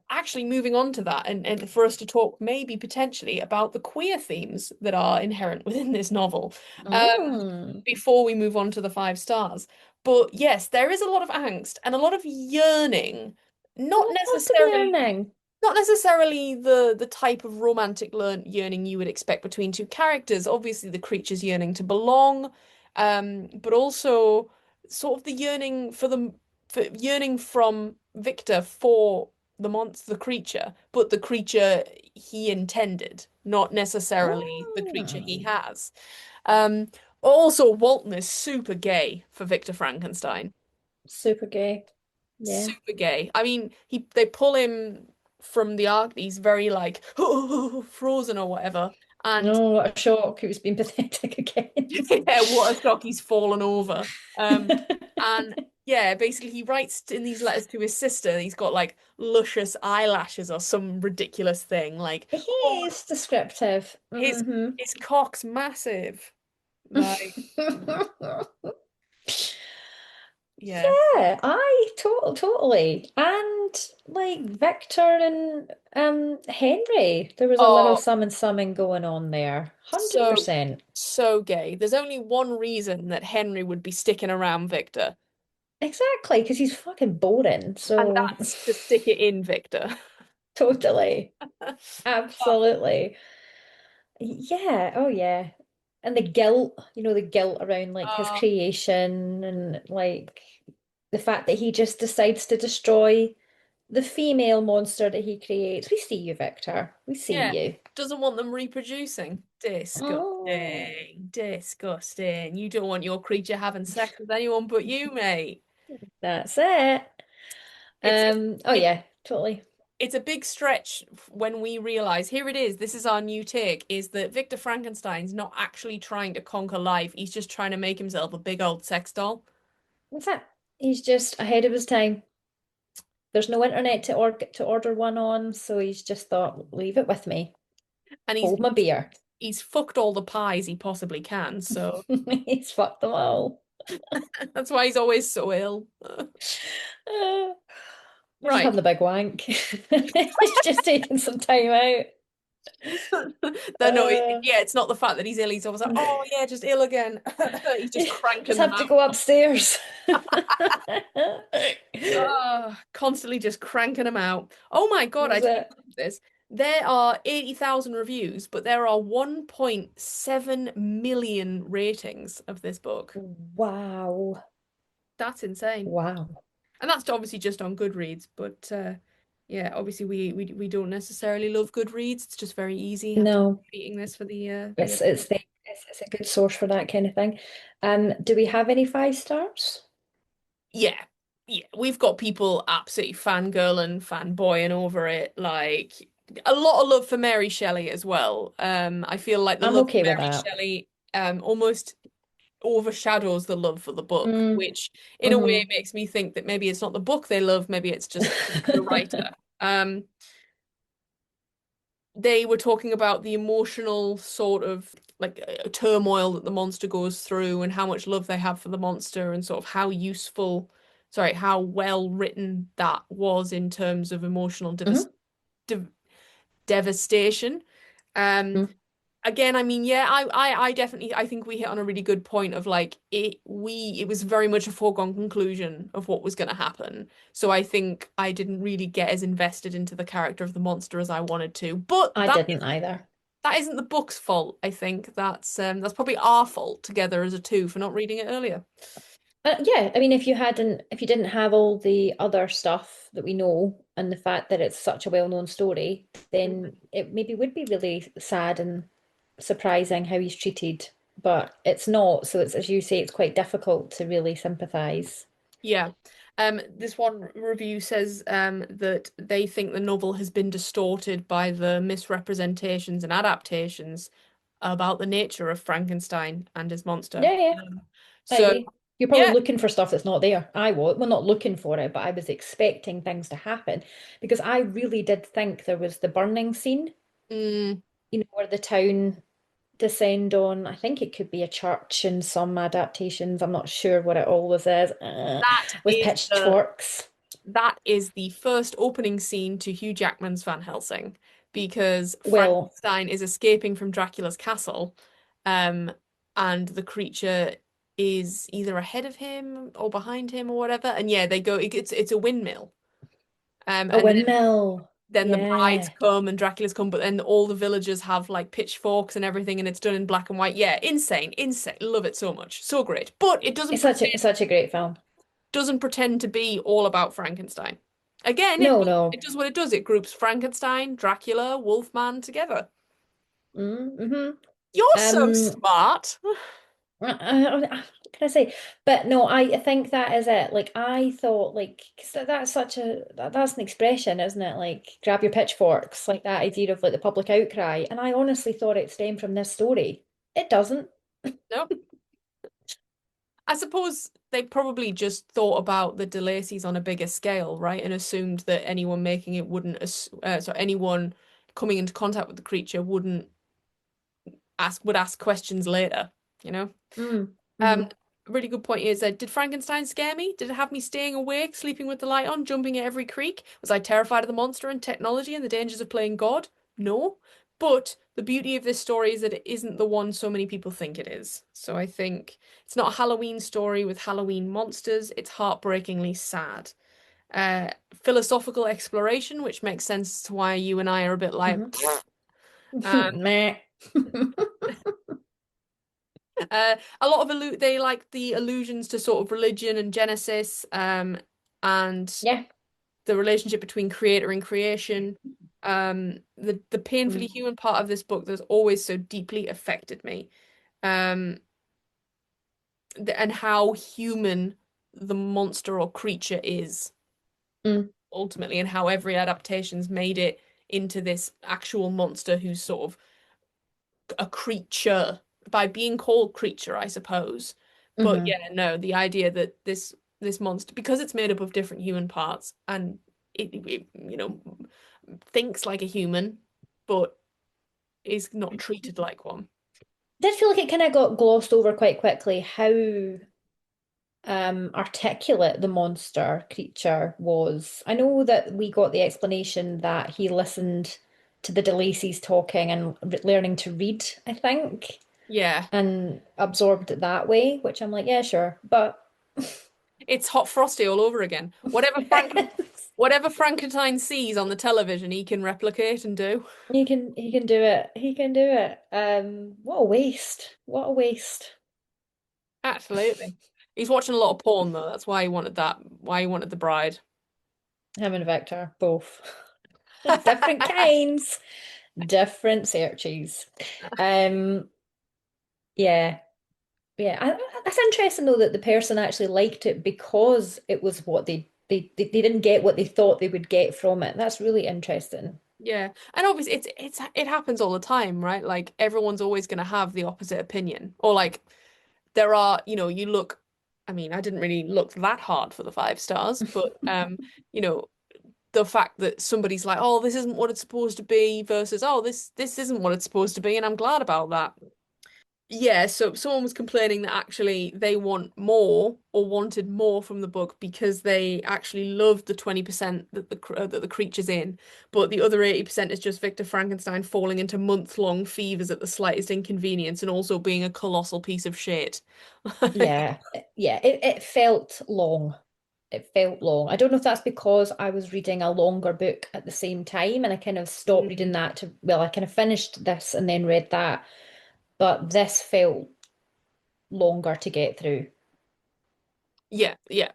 actually moving on to that and for us to talk maybe potentially about the queer themes that are inherent within this novel. Mm. Before we move on to the 5 stars. But yes, there is a lot of angst and a lot of yearning, A not lot of necessarily yearning. not necessarily the type of romantic yearning you would expect between two characters. Obviously, the creature's yearning to belong, but also sort of the yearning for yearning from Victor for the creature, but the creature he intended, not necessarily the creature he Mm. has. Um, Also, Walton is super gay for Victor Frankenstein. Super gay. Yeah. Super gay. I mean, they pull him from the ark. He's very like frozen or whatever. And No, what a shock. It was being pathetic again. yeah, what a shock, he's fallen over. Um, and yeah, basically he writes in these letters to his sister. He's got like luscious eyelashes or some ridiculous thing. Like, oh, He's descriptive. his Hmm. his cock's massive. Like, yeah. Yeah, totally. And like Victor and Henry, there was a little Oh, summon summon going on there. so 100%. so gay. There's only one reason that Henry would be sticking around Victor, Exactly, because he's fucking boring. and So that's to stick it in Victor. totally. Oh, Absolutely. Yeah, oh yeah. And the guilt, the guilt around like his oh, creation and like the fact that he just decides to destroy the female monster that he creates. We see you, Victor. We see yeah. you. Doesn't want them reproducing. Oh, Disgusting. Disgusting. You don't want your creature having sex with anyone but you, mate. that's it. It's Oh it, yeah, totally. it's a big stretch when we realize here it is. This is our new take, is that Victor Frankenstein's not actually trying to conquer life. He's just trying to make himself a big old sex doll. That's it. He's just ahead of his time. There's no internet to order one on, so he's just thought, leave it with me. And Hold my beer. he's fucked all the pies he possibly can, so He's fucked them all. that's why he's always so ill. Uh, he's just Right. having a big wank. He's just taking some time out. No, Uh, yeah, it's not the fact that he's ill. He's always like, oh yeah, just ill again. He's just just cranking them have to out. go upstairs. Constantly just cranking them out. Oh my God, I Is didn't it? know this. There are 80,000 reviews, but there are 1.7 million ratings of this book. Wow. That's insane. Wow. And that's obviously just on Goodreads, but yeah, obviously we don't necessarily love Goodreads. It's just very easy after No, reading this for the it's it's the it's a good source for that kind of thing. Do we have any 5 stars? yeah. Yeah, we've got people absolutely fangirling, fanboying over it. Like a lot of love for Mary Shelley as well. I feel like the I'm love for okay with Mary that. Shelley almost overshadows the love for the book, Mm, which in a way hmm makes me think that maybe it's not the book they love, maybe it's just the writer. Um, they were talking about the emotional sort of like turmoil that the monster goes through and how much love they have for the monster and sort of how well written that was in terms of emotional hmm dev devastation. Um, Again, I mean, yeah, I definitely I think we hit on a really good point of like it was very much a foregone conclusion of what was going to happen. So I think I didn't really get as invested into the character of the monster as I wanted to. But I didn't either. that isn't the book's fault, I think. That's probably our fault together as a two for not reading it earlier. Yeah, I mean, if you didn't have all the other stuff that we know and the fact that it's such a well-known story, then it maybe would be really sad and surprising how he's treated. But it's not, so it's as you say, it's quite difficult to really sympathize. Yeah. This one review says that they think the novel has been distorted by the misrepresentations and adaptations about the nature of Frankenstein and his monster. Yeah, yeah. I So agree. You're probably yeah, looking for stuff that's not there. I was, well, not looking for it, but I was expecting things to happen because I really did think there was the burning scene, mm, where the town descend on, I think it could be a church in some adaptations. I'm not sure what it always is, that with is the pitchforks. that is the first opening scene to Hugh Jackman's Van Helsing because Well, Frankenstein is escaping from Dracula's castle, um, and the creature is either ahead of him or behind him or whatever. And yeah, they go. It's a windmill. a And windmill. then the brides Yeah. come and Dracula's come, but then all the villagers have like pitchforks and everything, and it's done in black and white. Yeah, insane, insane. Love it so much, so great. But it It's such a great film. doesn't pretend to be all about Frankenstein. Again, No, it no. does what it does. It groups Frankenstein, Dracula, Wolfman together. Mm-hmm. You're so Um, smart. what can I say? But no, I think that is it. Like I thought, like 'cause that's an expression, isn't it? Like grab your pitchforks, like that idea of like the public outcry. And I honestly thought it stemmed from this story. It doesn't. Nope. I suppose they probably just thought about the DeLacy's on a bigger scale, right? And assumed that anyone making it wouldn't, so anyone coming into contact with the creature would ask questions later, you know? Mm, Um, hmm a really good point is did Frankenstein scare me? Did it have me staying awake, sleeping with the light on, jumping at every creak? Was I terrified of the monster and technology and the dangers of playing God? No. But the beauty of this story is that it isn't the one so many people think it is. So I think it's not a Halloween story with Halloween monsters. It's heartbreakingly sad. Philosophical exploration, which makes sense as to why you and I are a bit like, hmm um, Meh. A lot of they like the allusions to sort of religion and Genesis, and Yeah. the relationship between creator and creation. The painfully Mm, human part of this book that's always so deeply affected me. Um, and how human the monster or creature is mm, ultimately, and how every adaptation's made it into this actual monster who's sort of a creature by being called creature, I suppose. But hmm yeah, no, the idea that this monster, because it's made up of different human parts and it thinks like a human, but is not treated like one. Did feel like it kind of got glossed over quite quickly how articulate the monster creature was. I know that we got the explanation that he listened to the DeLacy's talking and learning to read, I think, Yeah, and absorbed it that way, which I'm like, yeah, sure. But it's Hot Frosty all over again. Whatever Frankenstein sees on the television, he can replicate and do. he can do it. He can do it. What a waste. What a waste. Absolutely. He's watching a lot of porn though. That's why he wanted that. Why he wanted the bride. Him and Victor, both. Different kinds, different searches. Um, yeah. Yeah, that's interesting though that the person actually liked it because it was what they didn't get what they thought they would get from it. That's really interesting. Yeah. And obviously it happens all the time, right? Like everyone's always going to have the opposite opinion. Or like there are, you look I mean, I didn't really look that hard for the 5 stars, but you know, the fact that somebody's like, "Oh, this isn't what it's supposed to be," versus, "Oh, this isn't what it's supposed to be," and I'm glad about that. Yeah, so someone was complaining that actually they want more or wanted more from the book because they actually loved the 20% that the creature's in, but the other 80% is just Victor Frankenstein falling into month-long fevers at the slightest inconvenience and also being a colossal piece of shit. Yeah, yeah, it felt long. It felt long. I don't know if that's because I was reading a longer book at the same time and I kind of stopped reading Mm. that well, I kind of finished this and then read that, but this felt longer to get through. Yeah, yeah,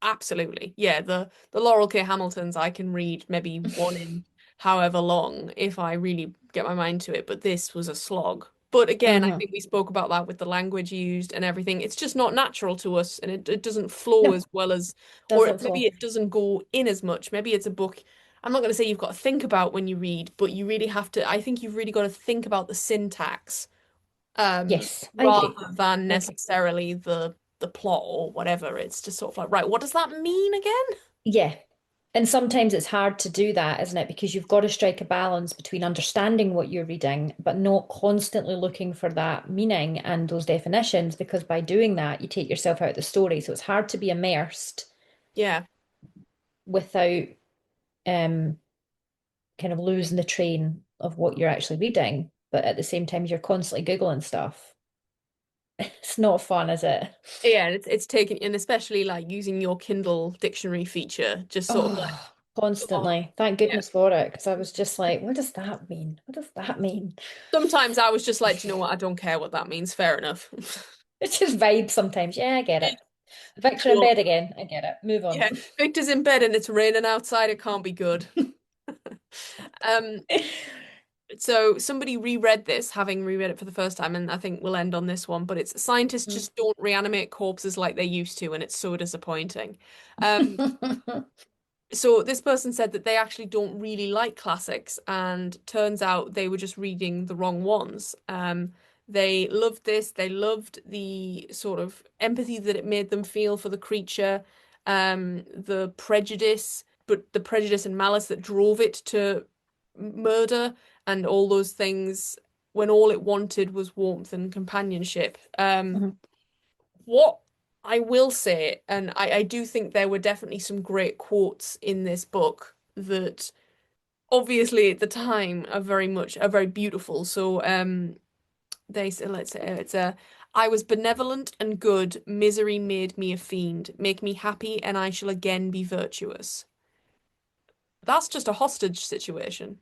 absolutely. Yeah, the Laurel K. Hamiltons I can read maybe one in however long if I really get my mind to it, but this was a slog. But again, I Hmm think we spoke about that with the language used and everything. It's just not natural to us and it doesn't flow No, as well as, or doesn't maybe flow. it doesn't go in as much. Maybe it's a book. I'm not going to say you've got to think about when you read, but you really have to, I think you've really got to think about the syntax, Yes, I rather agree. than I agree. necessarily the the plot or whatever. It's just sort of like, right, what does that mean again? Yeah. And sometimes it's hard to do that, isn't it? Because you've got to strike a balance between understanding what you're reading, but not constantly looking for that meaning and those definitions, because by doing that, you take yourself out of the story. So it's hard to be immersed Yeah. without um kind of losing the train of what you're actually reading. But at the same time, you're constantly Googling stuff. It's not fun, is it? Yeah, and it's taken, and especially like using your Kindle dictionary feature, just sort of like, Oh, oh, constantly. Thank yeah. goodness for it, because I was just like, what does that mean? What does that mean? Sometimes I was just like, do you know what? I don't care what that means. Fair enough. It's just vibes sometimes. Yeah, I get it. Victor in Cool. bed again. I get it. Move on. Yeah, Victor's in bed and it's raining outside. It can't be good. Um, so somebody reread this, having reread it for the first time, and I think we'll end on this one, but it's scientists Mm. just don't reanimate corpses like they used to, and it's so disappointing. Um, so this person said that they actually don't really like classics, and turns out they were just reading the wrong ones. They loved this. They loved the sort of empathy that it made them feel for the creature, the prejudice, but the prejudice and malice that drove it to murder and all those things when all it wanted was warmth and companionship. Mhm. What I will say, and I do think there were definitely some great quotes in this book that obviously at the time are very beautiful. So they say, let's say it's a I was benevolent and good, misery made me a fiend, make me happy and I shall again be virtuous. That's just a hostage situation.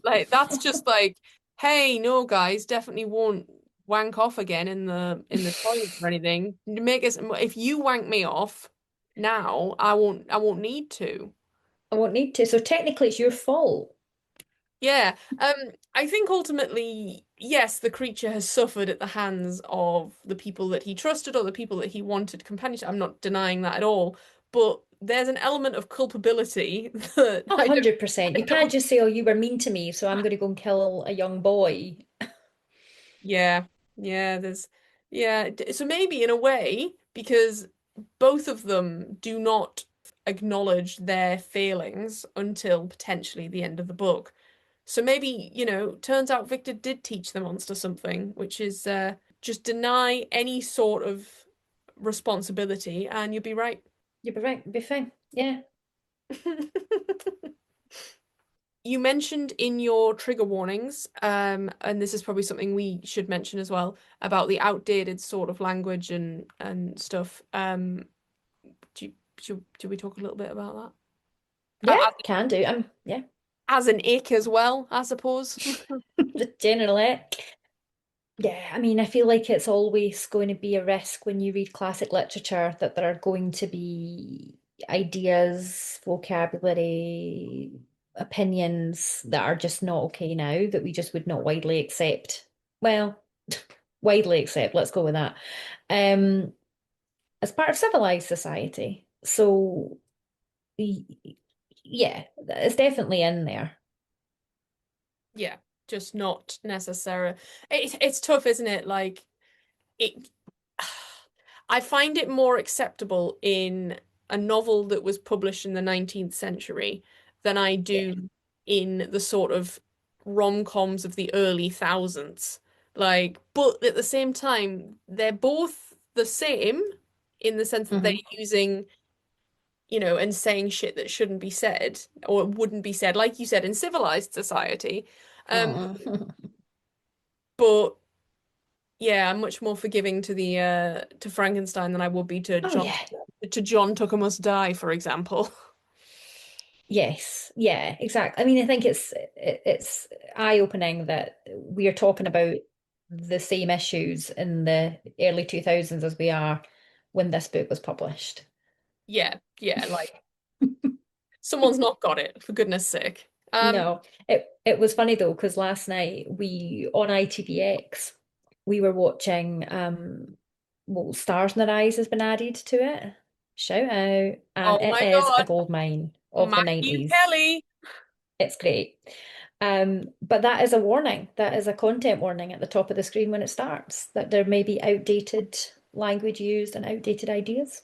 Like that's just like, hey, no guys, definitely won't wank off again in the toilet or anything. Make us if you wank me off now, I won't need to. I won't need to. So technically, it's your fault. Yeah. I think ultimately, yes, the creature has suffered at the hands of the people that he trusted or the people that he wanted companionship. I'm not denying that at all, but there's an element of culpability that Oh, I 100%. You can't don't. just say, oh, you were mean to me, so I'm going to go and kill a young boy. Yeah, yeah, yeah. So maybe in a way, because both of them do not acknowledge their failings until potentially the end of the book. So maybe, turns out Victor did teach the monster something, which is just deny any sort of responsibility and you'll be right. You'll be right. You'll be fine. Yeah. You mentioned in your trigger warnings, and this is probably something we should mention as well, about the outdated sort of language and stuff. Do we talk a little bit about that? Yeah, can do. Yeah. As an ick as well, I suppose. Just generally. Yeah, I mean, I feel like it's always going to be a risk when you read classic literature that there are going to be ideas, vocabulary, opinions that are just not okay now, that we just would not widely accept. Well, widely accept, let's go with that. Um, as part of civilized society. So, y- yeah, it's definitely in there. Yeah, just not necessary. It's tough, isn't it? Like it I find it more acceptable in a novel that was published in the 19th century than I Yeah. do in the sort of rom-coms of the early thousands. Like, but at the same time, they're both the same in the sense that they're Hmm. using, and saying shit that shouldn't be said or wouldn't be said, like you said, in civilized society. Um, Mm. but yeah, I'm much more forgiving to the to Frankenstein than I would be Oh, yeah. To John Tucker Must Die, for example. Yes, yeah, exactly. I mean, I think it's eye-opening that we are talking about the same issues in the early 2000s as we are when this book was published. Yeah, yeah, like someone's not got it, for goodness sake. No, it was funny though, because last night we on ITVX we were watching well, Stars in Their Eyes has been added to it. Shout out. And Oh it my is a God, gold mine of the Matthew 90s. Kelly. It's great. But that is a warning. That is a content warning at the top of the screen when it starts, that there may be outdated. language used and outdated ideas.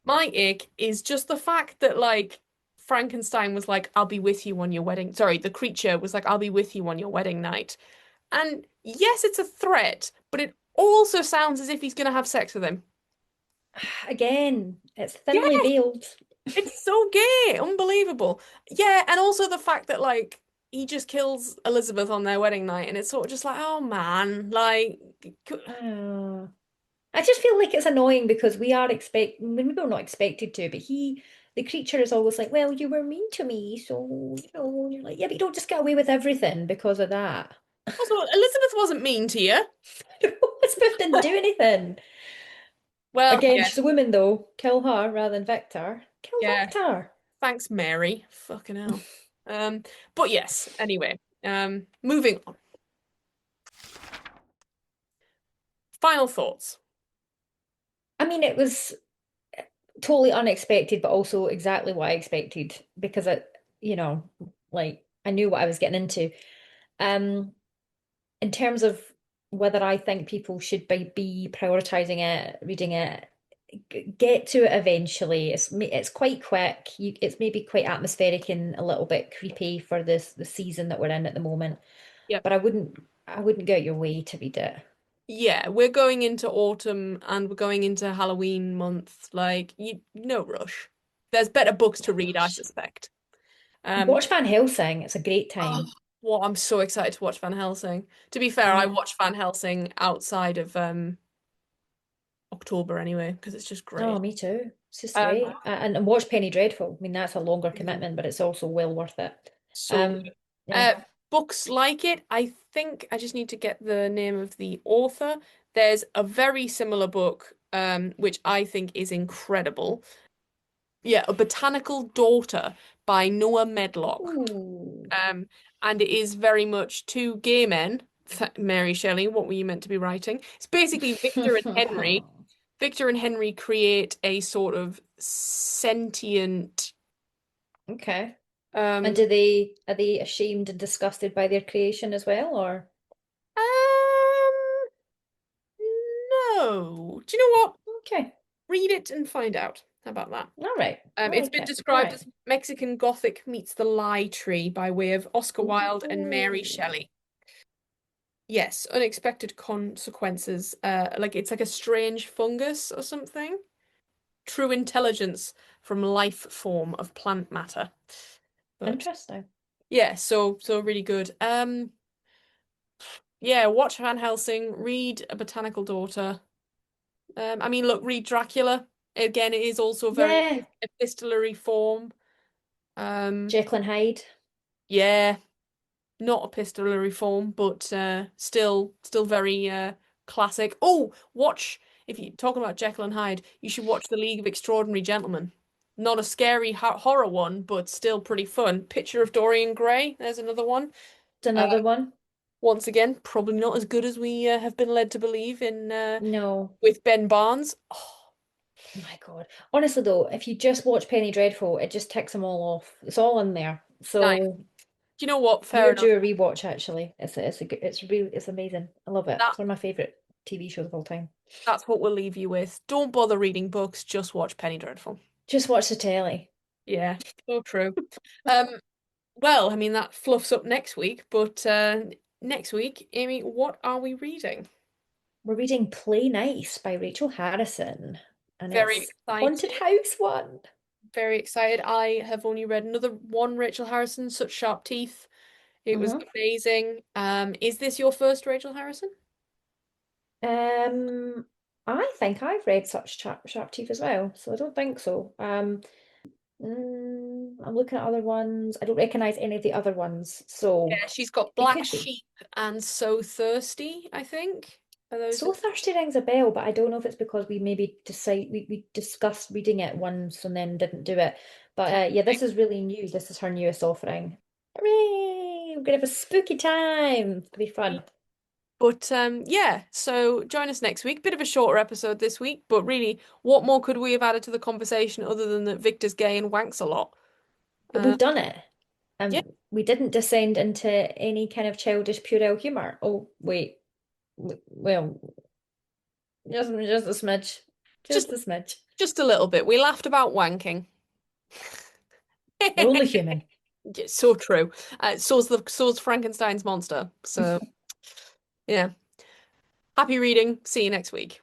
My ick is just the fact that like Frankenstein was like, I'll be with you on your wedding. Sorry, the creature was like, I'll be with you on your wedding night. And yes, it's a threat, but it also sounds as if he's gonna have sex with him. Again, it's Yeah, thinly veiled. it's so gay, unbelievable. Yeah, and also the fact that like he just kills Elizabeth on their wedding night, and it's sort of just like, oh man, like, Uh, I just feel like it's annoying because maybe we're not expected to, but the creature is always like, well, you were mean to me, so, you're like, yeah, but you don't just get away with everything because of that. also Elizabeth wasn't mean to you. Elizabeth didn't do anything. Well, Again, yeah, she's a woman though. Kill her rather than Victor. Kill yeah. Victor. Thanks, Mary. Fucking hell. But yes, anyway, moving on. Final thoughts. I mean, it was totally unexpected, but also exactly what I expected because you know, like I knew what I was getting into. Um, in terms of whether I think people should be prioritizing it, reading it, get to it eventually. It's quite quick. It's maybe quite atmospheric and a little bit creepy for the season that we're in at the moment. Yep. But I wouldn't go out your way to read it. Yeah, we're going into autumn and we're going into Halloween month. Like, no rush. There's better books to No read, I rush. suspect. Um, Watch Van Helsing. It's a great oh, time. well, I'm so excited to watch Van Helsing. To be fair, I Mm. watched Van Helsing outside of October anyway, because it's just Oh, great. me too. It's just Um, great. And watch Penny Dreadful. I mean, that's a longer commitment, but it's also well worth it. so good. Um, yeah. Uh, Books like it, I think I just need to get the name of the author. There's a very similar book, which I think is incredible. Yeah, A Botanical Daughter by Noah Medlock. Ooh. Um, and it is very much two gay men. Mary Shelley, what were you meant to be writing? It's basically Victor and Henry. Victor and Henry create a sort of sentient Okay. And um are they ashamed and disgusted by their creation as well, or um no. Do you know what? okay. Read it and find out. How about that? All right. I It's like been it. All described right. as Mexican Gothic meets the Lie Tree by way of Oscar Wilde and Mary Ooh. Shelley. Yes, unexpected consequences. Like it's like a strange fungus or something. True intelligence from life form of plant matter. But Interesting. yeah, so really good. Yeah, watch Van Helsing, read A Botanical Daughter. I mean, look, read Dracula. Again, it is also very Yeah. epistolary form. Um, Jekyll and Hyde. yeah, not epistolary form, but still very classic. Oh, watch if you're talking about Jekyll and Hyde, you should watch The League of Extraordinary Gentlemen. Not a scary horror one, but still pretty fun. Picture of Dorian Gray, there's another one. It's Uh, another one. Once again, probably not as good as we have been led to believe in No. with Ben Barnes. Oh, Oh my God. Honestly though, if you just watch Penny Dreadful, it just ticks them all off. It's all in there. nice. So Do you know what? you Fair are enough. due a rewatch actually. It's amazing. I love it. That It's one of my favorite TV shows of all time. that's what we'll leave you with. Don't bother reading books, just watch Penny Dreadful. Just watch the telly. Yeah, so true. Um, well, I mean that fluffs up next week, but next week, Amy, what are we reading? We're reading Play Nice by Rachel Harrison, and Very it's a haunted excited. house one. Very excited. I have only read another one, Rachel Harrison, Such Sharp Teeth. It was Hmm. amazing. Is this your first Rachel Harrison? Um, I think I've read such Sharp Teeth as well, so I don't think so. I'm looking at other ones. I don't recognize any of the other ones, so Yeah, she's got it Black could be. Sheep and So Thirsty, I think. Are those So Thirsty rings a bell, but I don't know if it's because we discussed reading it once and then didn't do it. But yeah, this is really new. This is her newest offering. Hooray! We're gonna have a spooky time. It's gonna be fun. But yeah, so join us next week. Bit of a shorter episode this week, but really, what more could we have added to the conversation other than that Victor's gay and wanks a lot? But Uh, we've done it. yeah, We didn't descend into any kind of childish puerile humor. Oh, wait. Well, Just a smidge. Just Just a smidge. just a little bit. We laughed about wanking. We're only human. Yeah, so true. So's Frankenstein's monster. So yeah. Happy reading. See you next week.